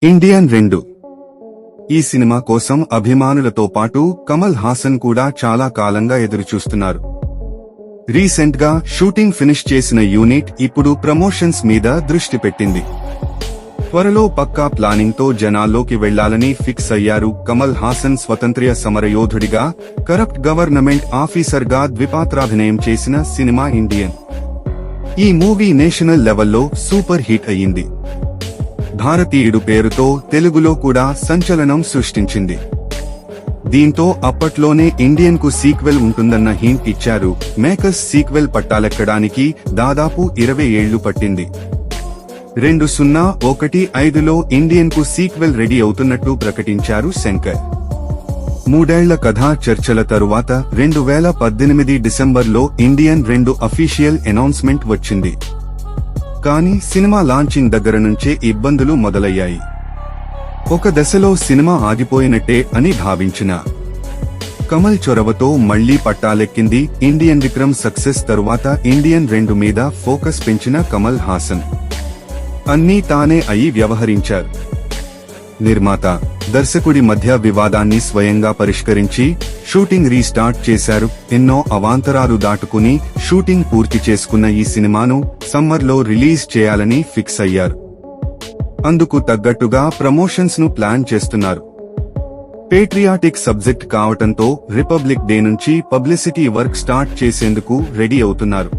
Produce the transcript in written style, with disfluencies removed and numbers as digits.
Indian 2 ఈ cinema కోసం అభిమానులతో పాటు కమల్ హాసన్ కూడా చాలా కాలంగా ఎదురుచూస్తున్నారు. రీసెంట్ గా షూటింగ్ ఫినిష్ చేసిన యూనిట్ ఇప్పుడు ప్రమోషన్స్ మీద దృష్టి పెట్టింది. త్వరలో పక్కా ప్లానింగ్ తో జనాల్లోకి వెళ్లాలని ఫిక్స్ అయ్యారు. కమల్ హాసన్ స్వతంత్ర్య సమరయోధుడిగా, కరప్ట్ గవర్నమెంట్ ఆఫీసర్ గా ద్విపాత్రాభినయం చేసిన సినిమా ఇండియన్. ఈ మూవీ నేషనల్ లెవెల్లో సూపర్ హిట్ అయ్యింది. భారతీయుడు పేరుతో తెలుగులో కూడా సంచలనం సృష్టించింది. దీంతో అప్పట్లోనే ఇండియన్ కు సీక్వెల్ ఉంటుందన్న హింట్ ఇచ్చారు. మేకర్స్ సీక్వెల్ పట్టాలెక్కడానికి దాదాపు 20 ఏళ్లు పట్టింది. 2015లో ఇండియన్ కు సీక్వెల్ రెడీ అవుతున్నట్టు ప్రకటించారు శంకర్. 3 ఏళ్ల కథా చర్చల తరువాత 2018 డిసెంబర్లో ఇండియన్ 2 అఫీషియల్ అనౌన్స్మెంట్ వచ్చింది. కానీ సినిమా లాంచింగ్ దగ్గర నుంచే ఇబ్బందులు మొదలయ్యాయి. ఒక దశలో సినిమా ఆగిపోయినట్టే అని భావించిన కమల్ చొరవతో మళ్లీ పట్టాలెక్కింది. ఇండియన్ విక్రమ్ సక్సెస్ తరువాత ఇండియన్ 2 మీద ఫోకస్ పెంచిన కమల్ హాసన్ అన్నీ తానే అయి వ్యవహరించారు. నిర్మాత, దర్శకుడి మధ్య వివాదాన్ని స్వయంగా పరిష్కరించి షూటింగ్ రీస్టార్ట్ చేశారు. ఎన్నో అవాంతరాలు దాటుకుని షూటింగ్ పూర్తి చేసుకున్న ఈ సినిమాను సమ్మర్లో రిలీజ్ చేయాలని ఫిక్స్ అయ్యారు. అందుకు తగ్గట్టుగా ప్రమోషన్స్ ను ప్లాన్ చేస్తున్నారు. పేట్రియాటిక్ సబ్జెక్ట్ కావటంతో రిపబ్లిక్ డే నుంచి పబ్లిసిటీ వర్క్ స్టార్ట్ చేసేందుకు రెడీ అవుతున్నారు.